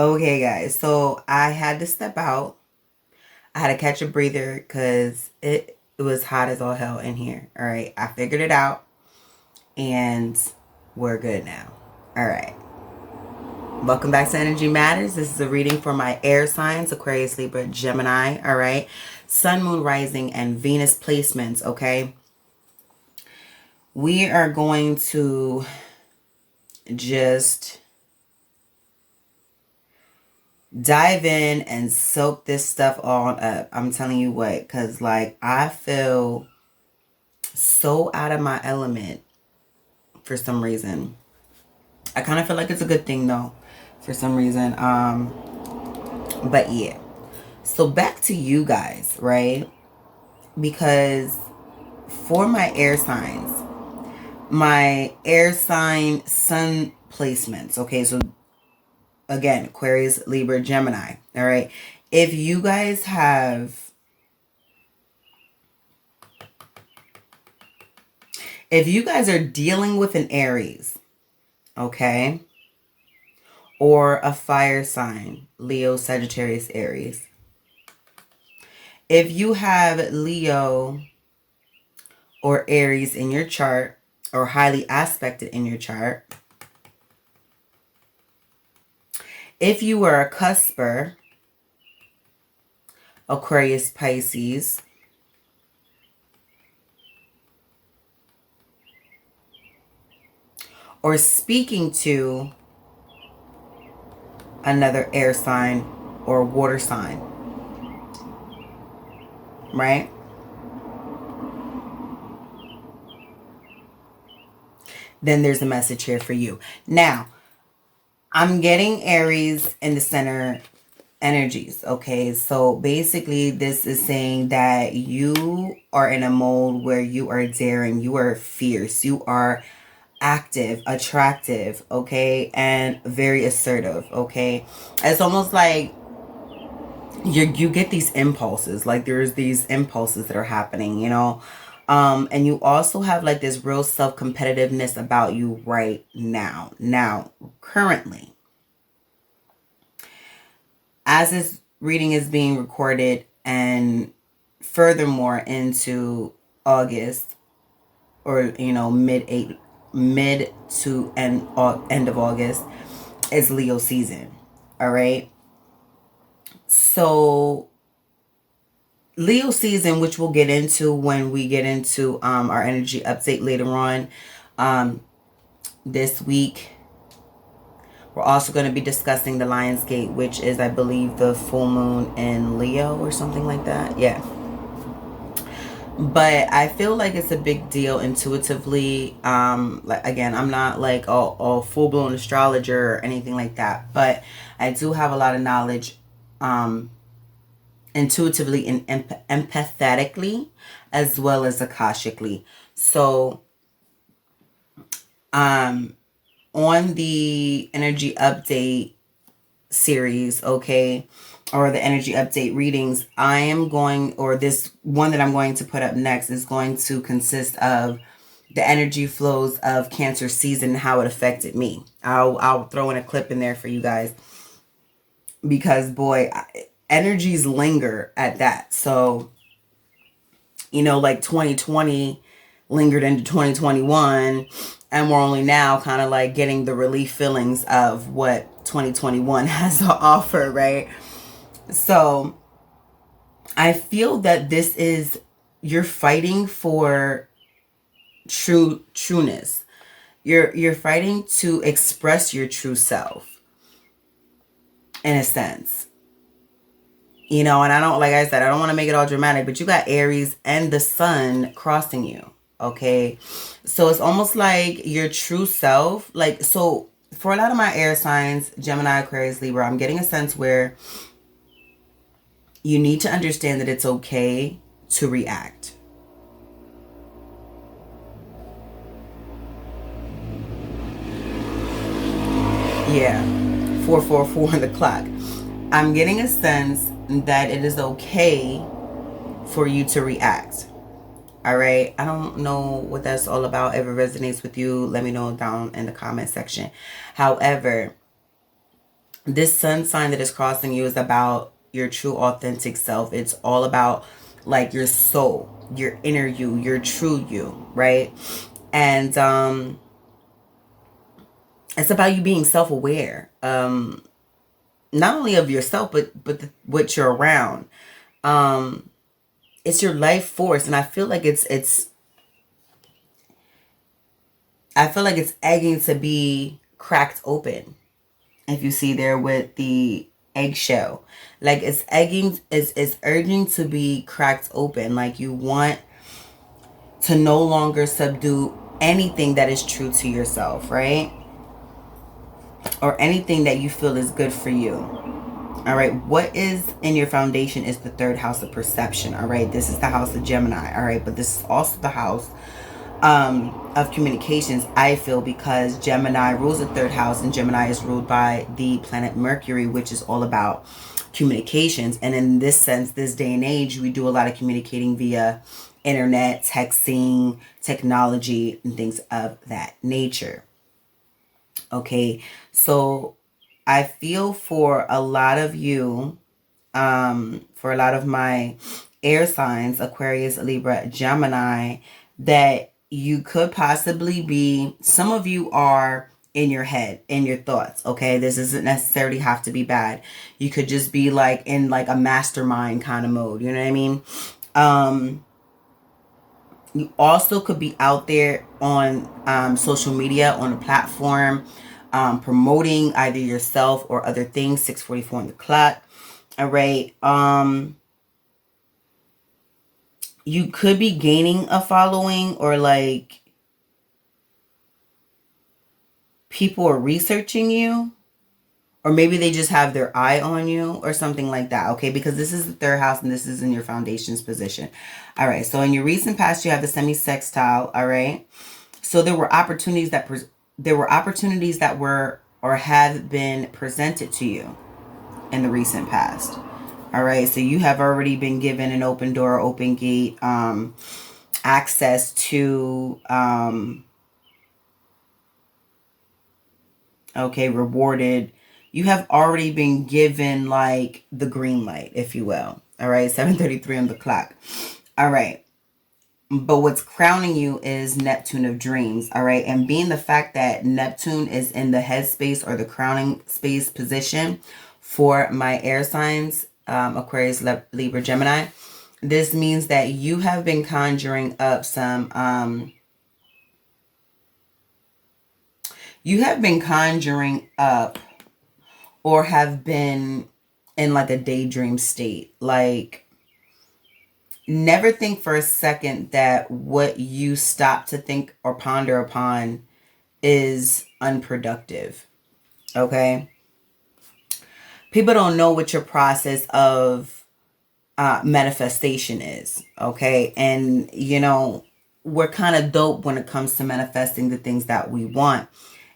Okay, guys. So I had to step out. I had to catch a breather because it was hot as all hell in here. All right. I figured it out and we're good now. All right. Welcome back to Energy Matters. This is a reading for my air signs, Aquarius, Libra, Gemini. All right. Sun, Moon, Rising, and Venus placements. Okay. We are going to just dive in and soak this stuff all up. I'm telling you what, because like I feel so out of my element for some reason. I kind of feel like it's a good thing though, for some reason. But yeah. So back to you guys, right? Because for my air signs, my air sign sun placements, okay, so again, Aquarius, Libra, Gemini, all right? If you guys are dealing with an Aries, okay, or a fire sign, Leo, Sagittarius, Aries. If you have Leo or Aries in your chart, or highly aspected in your chart, if you are a cusper, Aquarius, Pisces, or speaking to another air sign or water sign, right? Then there's a message here for you. Now, I'm getting Aries in the center energies, okay? So basically this is saying that you are in a mode where you are daring, you are fierce, you are active, attractive, okay? And very assertive, okay? It's almost like you get these impulses, like there's these impulses that are happening, you know? And you also have like this real self-competitiveness about you right now. Now, currently, as this reading is being recorded and furthermore into August, or, you know, mid to end of August, is Leo season. All right. So Leo season, which we'll get into when we get into our energy update later on this week. We're also going to be discussing the Lion's Gate, which is, I believe, the full moon in Leo or something like that. Yeah. But I feel like it's a big deal intuitively. Like, again, I'm not like a full-blown astrologer or anything like that, but I do have a lot of knowledge intuitively and empathetically, as well as akashically. So on the energy update series, okay, or the energy update readings, I am going, or this one that I'm going to put up next is going to consist of the energy flows of Cancer season and how it affected me. I'll throw in a clip in there for you guys, because boy, energies linger at that. So, you know, like 2020 lingered into 2021, and we're only now kind of like getting the relief feelings of what 2021 has to offer, right? So I feel that this is, you're fighting for trueness. You're fighting to express your true self, in a sense. You know, and I don't, like I said, I don't want to make it all dramatic, but you got Aries and the sun crossing you, okay? So it's almost like your true self. Like, so for a lot of my air signs, Gemini, Aquarius, Libra, I'm getting a sense where you need to understand that it's okay to react. Yeah, 444 on the clock. I'm getting a sense that it is okay for you to react. All right. I don't know what that's all about. If it resonates with you, let me know down in the comment section. However, This sun sign that is crossing you is about your true authentic self. It's all about like your soul, your inner you, your true you, right? And it's about you being self-aware, not only of yourself but what you're around. It's your life force, and I feel like it's egging to be cracked open. If you see there with the eggshell, like it's egging, is urging to be cracked open. Like you want to no longer subdue anything that is true to yourself, right? Or anything that you feel is good for you. All right, what is in your foundation is the third house of perception. All right, this is the house of Gemini. All right, but this is also the house of communications, I feel, because Gemini rules the third house, and Gemini is ruled by the planet Mercury, which is all about communications. And in this sense, this day and age, we do a lot of communicating via internet, texting, technology, and things of that nature. Okay, so I feel for a lot of you, for a lot of my air signs, Aquarius, Libra, Gemini, that you could possibly be, some of you are in your head, in your thoughts, okay? This doesn't necessarily have to be bad. You could just be like in like a mastermind kind of mode, you know what I mean? You also could be out there on social media, on a platform, promoting either yourself or other things. 6:44 on the clock. All right. You could be gaining a following, or like people are researching you, or maybe they just have their eye on you or something like that. Okay, because this is the third house and this is in your foundations position. All right, so in your recent past, you have the semi-sextile. All right, so there were opportunities that were or have been presented to you in the recent past. All right, so you have already been given an open door, open gate, access to, okay, rewarded. You have already been given like the green light, if you will. All right, 7:33 on the clock. All right. But what's crowning you is Neptune of dreams. All right. And being the fact that Neptune is in the headspace or the crowning space position for my air signs, Aquarius, Libra, Gemini, this means that you have been conjuring up some, you have been conjuring up or have been in like a daydream state. Like, never think for a second that what you stop to think or ponder upon is unproductive. Okay? People don't know what your process of manifestation is. Okay? And, you know, we're kind of dope when it comes to manifesting the things that we want.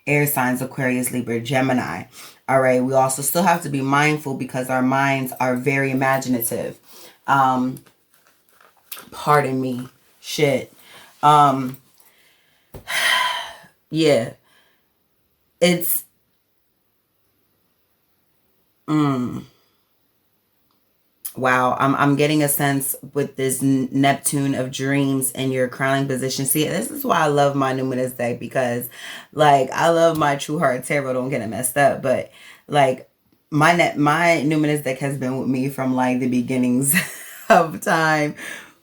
Air signs, Aquarius, Libra, Gemini. All right. We also still have to be mindful because our minds are very imaginative. Pardon me. Shit. Yeah. It's wow. I'm getting a sense with this Neptune of dreams and your crowning position. See, this is why I love my Numinous deck, because like I love my True Heart Tarot. Don't get it messed up, but like my Numinous deck has been with me from like the beginnings of time,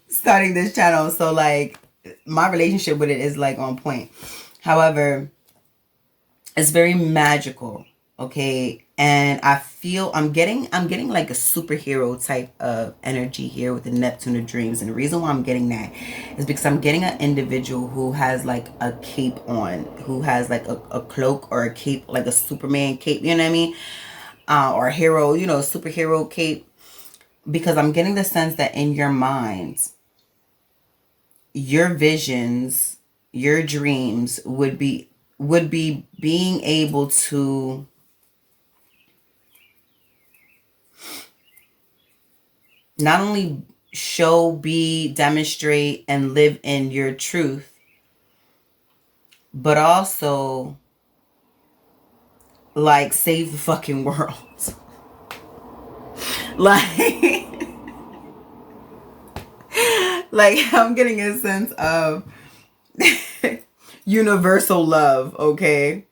starting this channel. So like my relationship with it is like on point. However, it's very magical, okay? And I feel I'm getting like a superhero type of energy here with the Neptune of dreams. And the reason why I'm getting that is because I'm getting an individual who has like a cape on, who has like a cloak or a cape, like a Superman cape, you know what I mean? Or a hero, you know, superhero cape. Because I'm getting the sense that in your minds, your visions, your dreams would be being able to not only show, be, demonstrate, and live in your truth, but also like save the fucking world. Like, like I'm getting a sense of universal love, okay?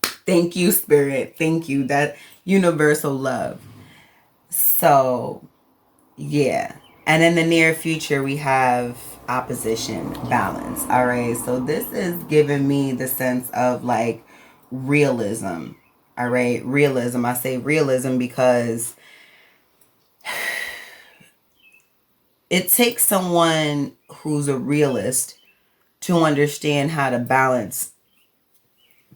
Thank you, Spirit. Thank you. That universal love. So, yeah. And in the near future, we have opposition, balance. All right. So this is giving me the sense of like realism. All right. Realism. I say realism because it takes someone who's a realist to understand how to balance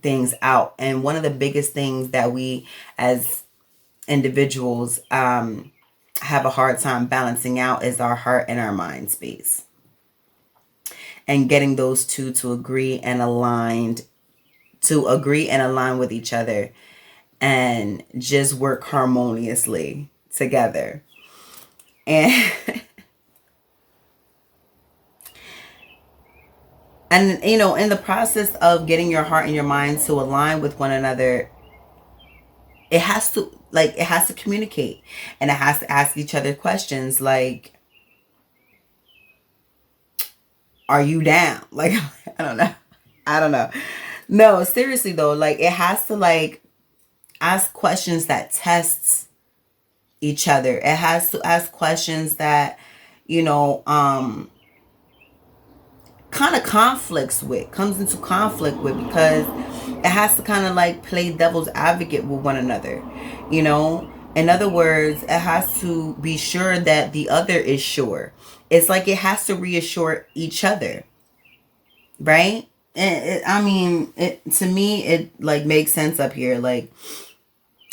things out. And one of the biggest things that we as individuals have a hard time balancing out is our heart and our mind space. And getting those two to agree and align with each other and just work harmoniously together. And and you know, in the process of getting your heart and your mind to align with one another, it has to communicate, and it has to ask each other questions like, are you down? Like, I don't know. No, seriously though, like it has to like ask questions that tests each other. It has to ask questions that, you know, kind of comes into conflict with, because it has to kind of like play devil's advocate with one another, you know. In other words, it has to be sure that the other is sure. It's like it has to reassure each other, right? To me, it like makes sense up here. Like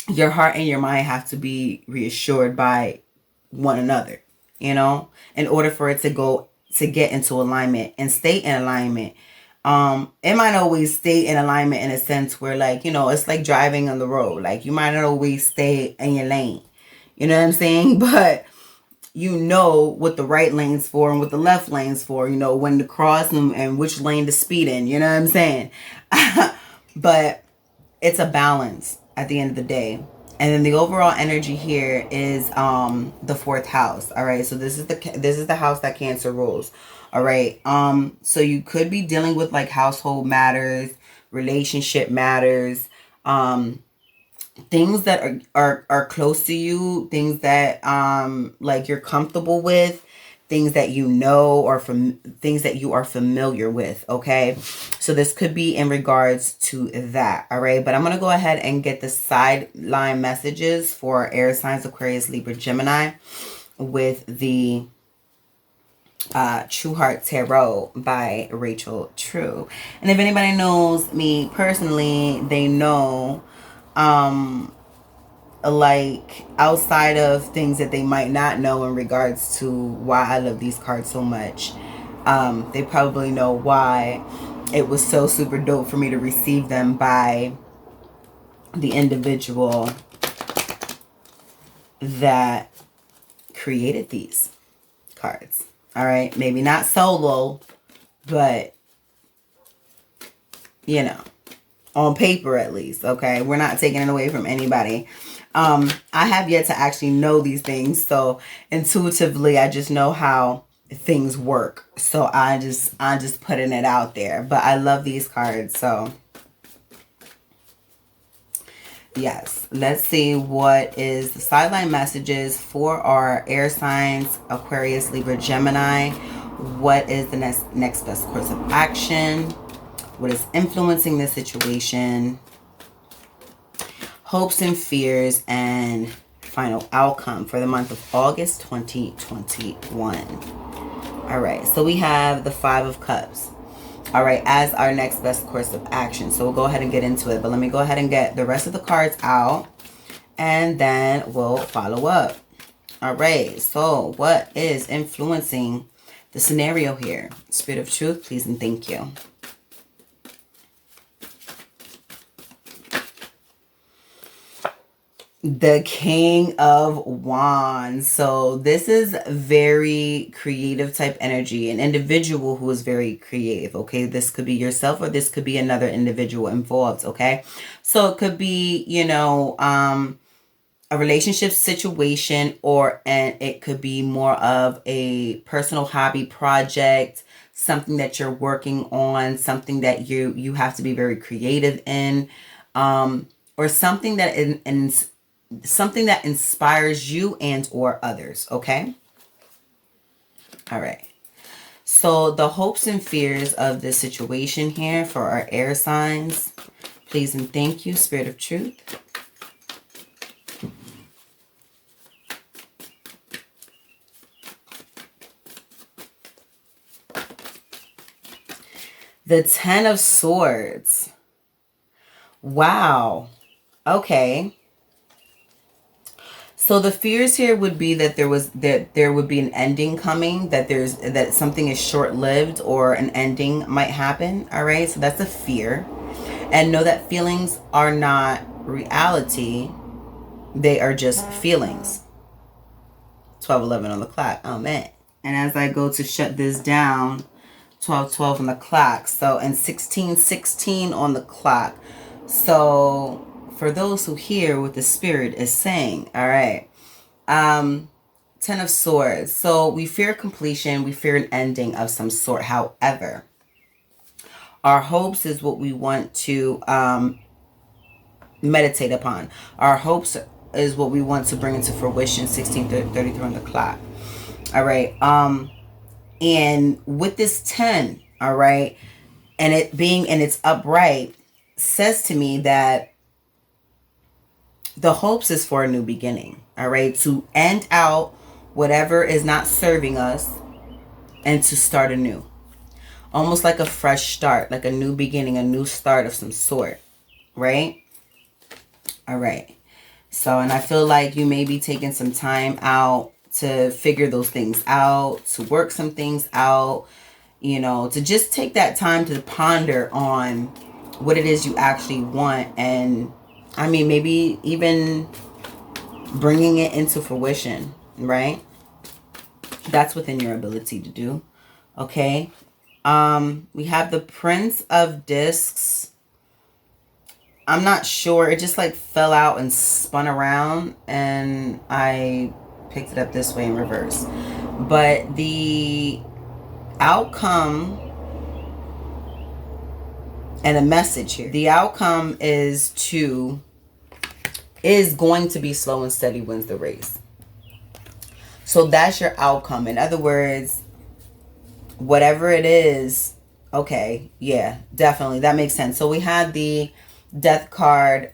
your heart and your mind have to be reassured by one another, you know, in order for it to get into alignment and stay in alignment. It might always stay in alignment in a sense where, like, you know, it's like driving on the road. Like you might not always stay in your lane. You know what I'm saying? But you know what the right lane's for and what the left lane's for, you know, when to cross and which lane to speed in, you know what I'm saying? But it's a balance at the end of the day. And then the overall energy here is the fourth house. All right. So this is the house that Cancer rules. All right. So you could be dealing with like household matters, relationship matters, things that are close to you, things that like you're comfortable with, things that you know, or from things that you are familiar with. Okay, so this could be in regards to that. All right, but I'm gonna go ahead and get the sideline messages for air signs Aquarius, Libra, Gemini with the True Heart Tarot by Rachel True. And if anybody knows me personally, they know like outside of things that they might not know in regards to why I love these cards so much, they probably know why it was so super dope for me to receive them by the individual that created these cards. All right, maybe not solo, but you know, on paper at least. Okay, we're not taking it away from anybody. I have yet to actually know these things, so intuitively I just know how things work. So I'm just putting it out there. But I love these cards, so yes. Let's see what is the sideline messages for our air signs Aquarius, Libra, Gemini. What is the next best course of action? What is influencing the situation? Hopes and fears, and final outcome for the month of August 2021. All right, so we have the Five of Cups. All right, as our next best course of action. So we'll go ahead and get into it. But let me go ahead and get the rest of the cards out, and then we'll follow up. All right, so what is influencing the scenario here? Spirit of Truth, please and thank you. The King of Wands. So this is very creative type energy, an individual who is very creative. Okay, this could be yourself or this could be another individual involved. Okay, so it could be, you know, a relationship situation, and it could be more of a personal hobby project, something that you're working on, something that you have to be very creative in, or something that something that inspires you and or others. Okay, all right. So the hopes and fears of this situation here for our air signs, please and thank you, Spirit of Truth. The Ten of Swords. Wow. Okay. So the fears here would be that there would be an ending coming, that something is short-lived or an ending might happen. All right? So that's a fear. And know that feelings are not reality. They are just feelings. 12:11 on the clock. Oh man. And as I go to shut this down, 12:12 on the clock. So, and 16:16 on the clock. So, for those who hear what the Spirit is saying, all right. 10 of Swords. So, we fear completion. We fear an ending of some sort. However, our hopes is what we want to meditate upon. Our hopes is what we want to bring into fruition. 16:33 on the clock. All right. And with this 10, all right, and it being in its upright, says to me that the hopes is for a new beginning, all right, to end out whatever is not serving us and to start anew. Almost like a fresh start, like a new beginning, a new start of some sort, right? All right. So, and I feel like you may be taking some time out to figure those things out, to work some things out, you know, to just take that time to ponder on what it is you actually want. And I mean, maybe even bringing it into fruition, right? That's within your ability to do. Okay. We have the Prince of Discs. I'm not sure. It just like fell out and spun around and I picked it up this way in reverse. But the outcome and a message here. The outcome is going to be slow and steady wins the race. So that's your outcome. In other words, whatever it is, okay, yeah, definitely. That makes sense. So we had the Death card,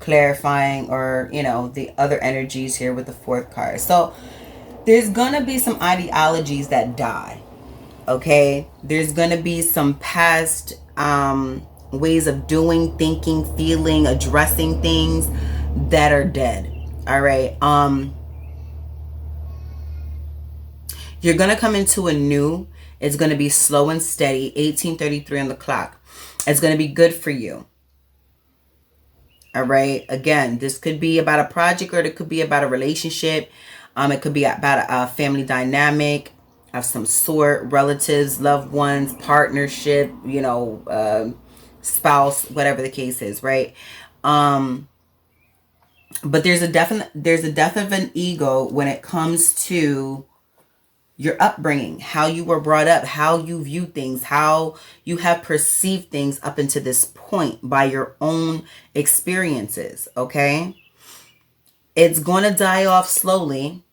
clarifying, or, you know, the other energies here with the fourth card. So there's going to be some ideologies that die. Okay. There's going to be some past ways of doing, thinking, feeling, addressing things that are dead. All right. You're going to come into a new, it's going to be slow and steady. 18:33 on the clock. It's going to be good for you. All right. Again, this could be about a project or it could be about a relationship. It could be about a family dynamic of some sort, relatives, loved ones, partnership, you know, spouse, whatever the case is, right? But there's a death of an ego when it comes to your upbringing, how you were brought up, how you view things, how you have perceived things up until this point by your own experiences, okay? It's going to die off slowly,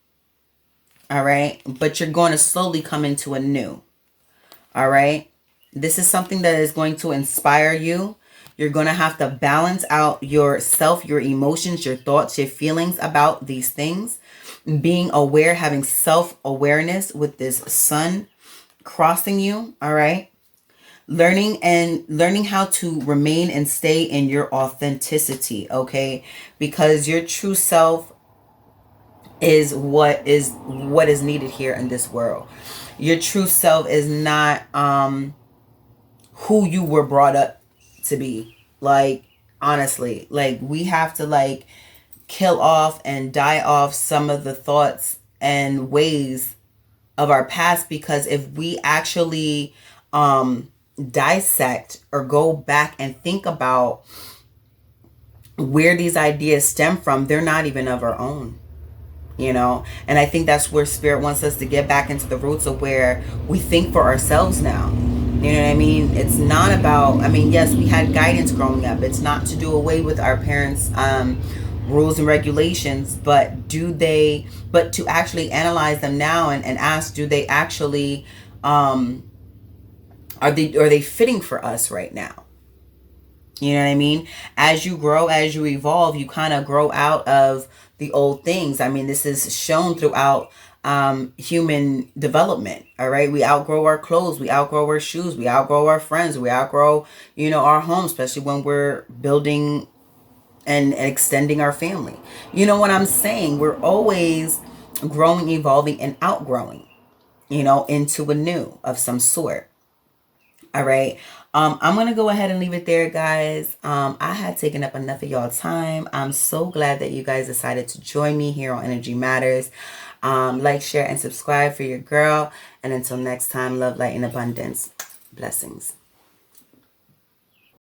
all right? But you're going to slowly come into a new, all right? This is something that is going to inspire you. You're going to have to balance out yourself, your emotions, your thoughts, your feelings about these things. Being aware, having self-awareness with this sun crossing you, all right? Learning how to remain and stay in your authenticity, okay? Because your true self is what is needed here in this world. Your true self is not who you were brought up to be. Like, Honestly, like we have to like kill off and die off some of the thoughts and ways of our past, because if we actually dissect or go back and think about where these ideas stem from, they're not even of our own, you know. And I think that's where spirit wants us to get back into the roots of where we think for ourselves now. You know what I mean? It's not about, I mean, yes, we had guidance growing up. It's not to do away with our parents rules and regulations, but but to actually analyze them now and ask, do they actually are they fitting for us right now? You know what I mean? As you grow, as you evolve, you kind of grow out of the old things. I mean, this is shown throughout human development. All right. We outgrow our clothes. We outgrow our shoes. We outgrow our friends. We outgrow, you know, our home, especially when we're building and extending our family. You know what I'm saying? We're always growing, evolving, and outgrowing, you know, into a new of some sort. All right. I'm going to go ahead and leave it there, guys. I had taken up enough of y'all time. I'm so glad that you guys decided to join me here on Energy Matters. Like, share, and subscribe for your girl. And until next time, love, light, and abundance. Blessings.